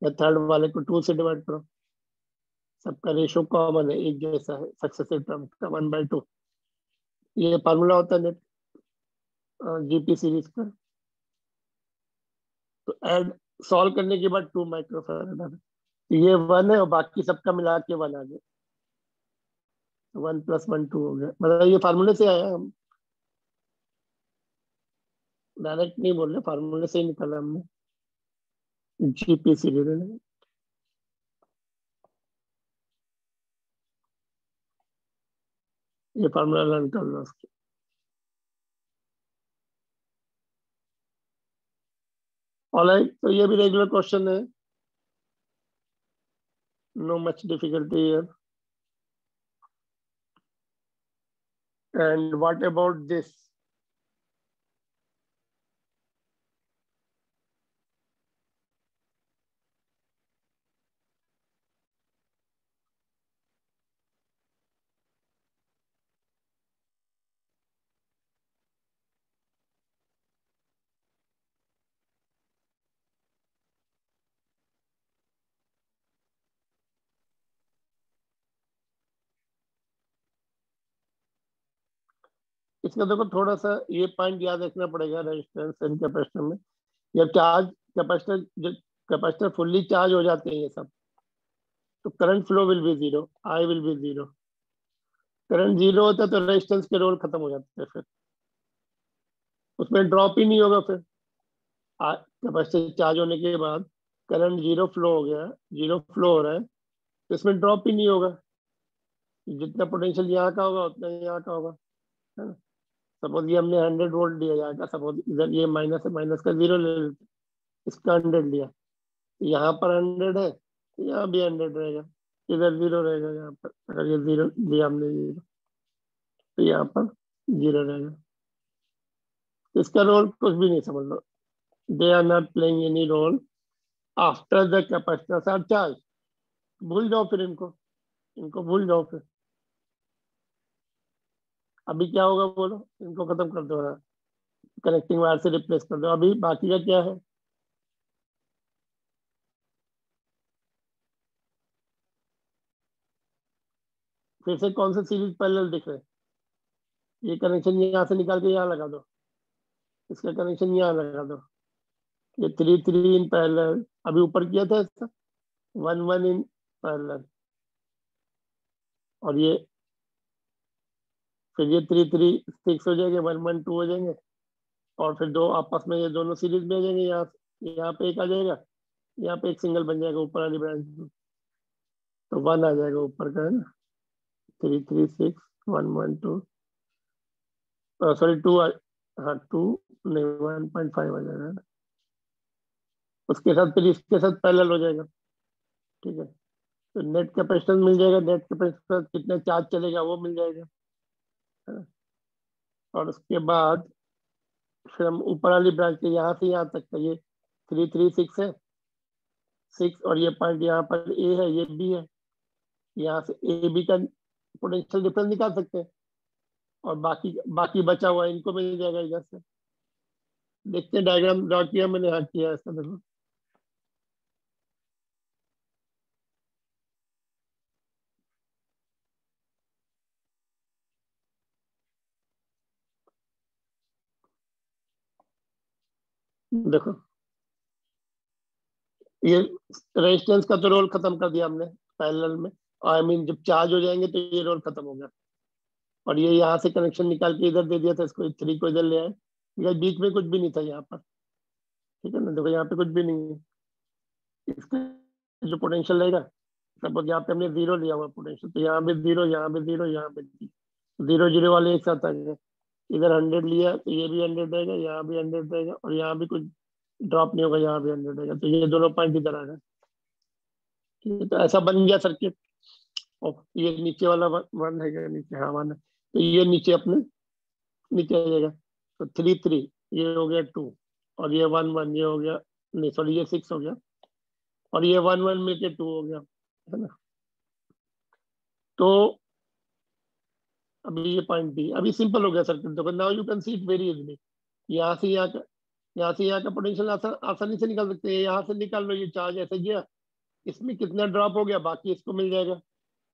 या थर्ड वाले को 2 से डिवाइड करो, सबका रेशियो कॉमन है, एक जैसा है सक्सेसिव टर्म का 1/2। ये फार्मूला होता है नेट जीपी सीरीज का। तो ऐड सॉल्व करने के बाद 2 माइक्रोफैराड आ गया। ये 1 है और बाकी सबका मिला के 1 आ गया, 1 + 1 2 हो गया। मतलब ये फार्मूले से आया, हम डायरेक्ट नहीं बोल रहे, फार्मूले से ही निकाला हमने जीपी सीरीज। ये फार्मूला लर्न कर लो उसके। ऑलराइट, तो ये भी रेगुलर क्वेश्चन है, no much difficulty here. And what about this? इसका देखो थोड़ा सा ये पॉइंट याद रखना पड़ेगा रेजिस्टेंस एंड कैपेसिटर में। जब चार्ज कैपेसिटर जब कैपेसिटर फुल्ली चार्ज हो जाते हैं ये सब, तो current flow will be zero, I will be zero. Current zero होता है तो रेजिस्टेंस के रोल खत्म हो जाते हैं, फिर उसमें ड्रॉप ही नहीं होगा। फिर कैपेसिटर चार्ज होने के बाद करंट जीरो फ्लो हो गया, जीरो फ्लो हो रहा है, तो इसमें ड्रॉप ही नहीं होगा, जितना पोटेंशियल यहाँ का होगा उतना यहाँ का होगा, है ना। सपोज ये हमने 100 वोल्ट दिया यहाँ का, सपोज इधर ये माइनस है, माइनस का 0 ले लेते, इसका 100 लिया, यहाँ पर 100 है तो यहाँ भी 100 रहेगा, इधर 0 रहेगा, यहाँ पर अगर ये 0 दिया हमने 0 तो यहाँ पर 0 रहेगा। तो इसका रोल कुछ भी नहीं, समझ लो, they are not playing any role after the capacitors are charge. भूल जाओ फिर इनको, इनको भूल जाओ फिर। अभी क्या होगा बोलो, इनको खत्म कर दो, कनेक्टिंग वायर से रिप्लेस कर दो। अभी बाकी का क्या है? फिर से कौन सा सीरीज पैरेलल दिख रहे हैं? ये कनेक्शन यहाँ से निकाल के यहाँ लगा दो, इसका कनेक्शन यहाँ लगा दो। ये 3 3 इन पैरेलल, अभी ऊपर किया था इसका 1 1 इन पैरेलल, और ये फिर ये 3 3 6 हो जाएंगे, 1 1 2 हो जाएंगे, और फिर दो आपस में ये दोनों सीरीज में आ जाएंगे। यहाँ पे एक आ जाएगा, यहाँ पे एक सिंगल बन जाएगा ऊपर वाली ब्रांच में, तो 1 आ जाएगा ऊपर का, है ना। 3 3 6 1 1 2, सॉरी 2, हाँ 2 नहीं 1.5 आ जाएगा, है ना। उसके साथ फिर इसके साथ पैरेलल हो जाएगा, ठीक है। तो नेट कैपेसिटेंस मिल जाएगा, नेट कैपेसिटेंस कितना चार्ज चलेगा वो मिल जाएगा, है ना। और उसके बाद फिर हम ऊपर वाली ब्रांच के यहाँ से यहाँ तक का, ये 3 3 6 है, 6, और ये पॉइंट यहाँ पर ए है, ये बी है, यहाँ से ए बी का पोटेंशियल डिफरेंस निकाल सकते हैं, और बाकी बाकी बचा हुआ इनको मिल जाएगा इधर से। देखते हैं, डायग्राम ड्रॉ किया मैंने, हाँ किया ऐसा, देखो देखो, ये रेजिस्टेंस का तो रोल खत्म कर दिया हमने पैरेलल में, आई मीन जब चार्ज हो जाएंगे तो ये रोल खत्म हो गया। और ये यहाँ से कनेक्शन निकाल के इधर दे दिया था, इसको 3 को इधर ले आए, बिकॉज बीच में कुछ भी नहीं था यहाँ पर, ठीक है ना। देखो यहाँ पे कुछ भी नहीं है, इसका जो पोटेंशियल रहेगा, सपोज यहाँ पे हमने 0 लिया हुआ पोटेंशियल, तो यहाँ पे 0, यहाँ पे 0, यहाँ पे 0 0 वाले एक साथ आ गए। इधर 100 लिया तो ये भी 100 रहेगा, यहाँ भी 100 रहेगा, और यहाँ भी कुछ ड्रॉप नहीं होगा, यहाँ भी 100 रहेगा, तो ये दोनों पॉइंट इधर आ गए, ठीक है। तो ऐसा बन गया सर्किट। और ये नीचे वाला 1 है, नीचे, हाँ 1 है, तो ये नीचे अपने नीचे आ जाएगा। तो 3 3 ये हो गया 2, और ये 1 1 ये हो गया, नहीं सॉरी ये 6 हो गया, और ये 1 1 मिलके 2 हो गया, है ना। तो अभी ये पॉइंट बी, अभी सिंपल हो गया सर्किट। देखो now you can see it very easily. यहाँ से यहाँ का, यहाँ से यहाँ का पोटेंशियल आसानी से निकाल सकते हैं। यहाँ से निकाल लो, ये चार्ज ऐसे गया, इसमें कितना ड्रॉप हो गया, बाकी इसको मिल जाएगा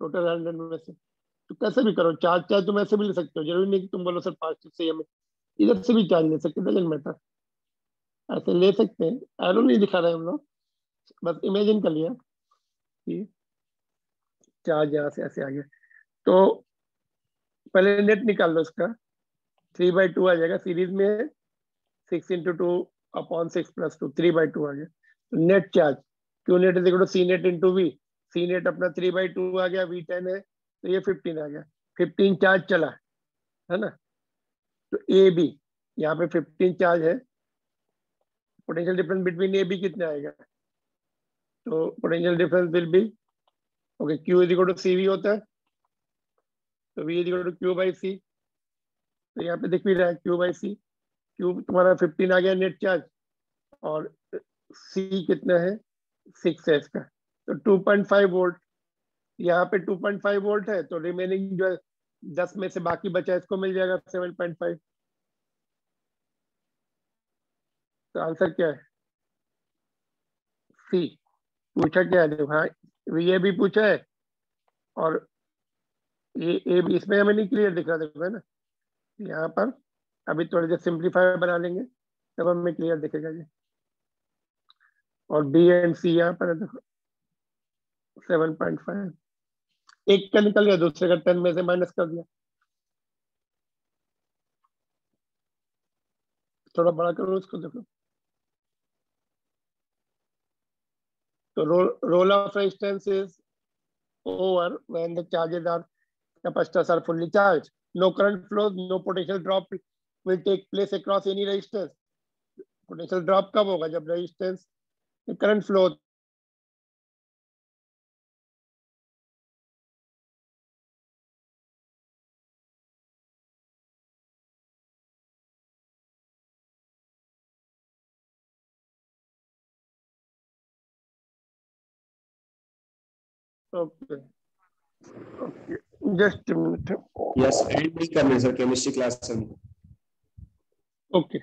टोटल 100 में से। तो कैसे भी करो, चार्ज चाहे तुम ऐसे भी ले सकते हो, जरूरी नहीं कि तुम बोलो सर 5 से हमें, इधर से भी चार्ज ले सकते, डजंट मैटर, ऐसे ले सकते हैं। एरो नहीं दिखा रहे हम लोग, बस इमेजिन कर लिया कि चार्ज यहाँ से ऐसे आ गया। तो पहले नेट निकाल लो इसका, 3/2 आ जाएगा, सीरीज में 6 × 2 अपॉन 6 + 2, 3/2 आ गया। तो net charge Q net is equal to C net × V। C net अपना 3/2 आ गया, V 10 है, तो ये 15 आ गया, 15 चार्ज चला, है ना। तो ए बी, यहाँ पे 15 चार्ज है, potential difference between A B कितना आएगा, तो potential difference will be, okay, Q is equal to CV होता है, तो V is equal to Q/C। तो यहाँ पे दिख भी रहा है Q/C, Q तुम्हारा 15 आ गया नेट चार्ज, और C कितना है, 6 है इसका, तो 2.5 वोल्ट। यहाँ पे 2.5 वोल्ट है, तो रिमेनिंग जो है 10 में से बाकी बचा इसको मिल जाएगा 7.5। तो आंसर क्या है, सी। पूछा क्या है, हाँ ये भी पूछा है, और ये भी, इसमें हमें नहीं क्लियर दिख रहा, देखो है ना यहाँ पर। अभी थोड़ी देर सिंप्लीफाई बना लेंगे तब हमें क्लियर दिखेगा जी। और बी एंड सी यहाँ पर है, देखो 7.5, एक का निकल गया, दूसरे का 10 में से माइनस कर दिया। थोड़ा बड़ा करो उसको, देखो तो roll of resistance is over when the charges are, capacitors are fully charged. No current flows, no potential drop will take place across any resistance. Potential drop कब होगा, जब resistance current flow। Okay, okay, just a minute. Yes, and नहीं करना sir chemistry class में। Okay.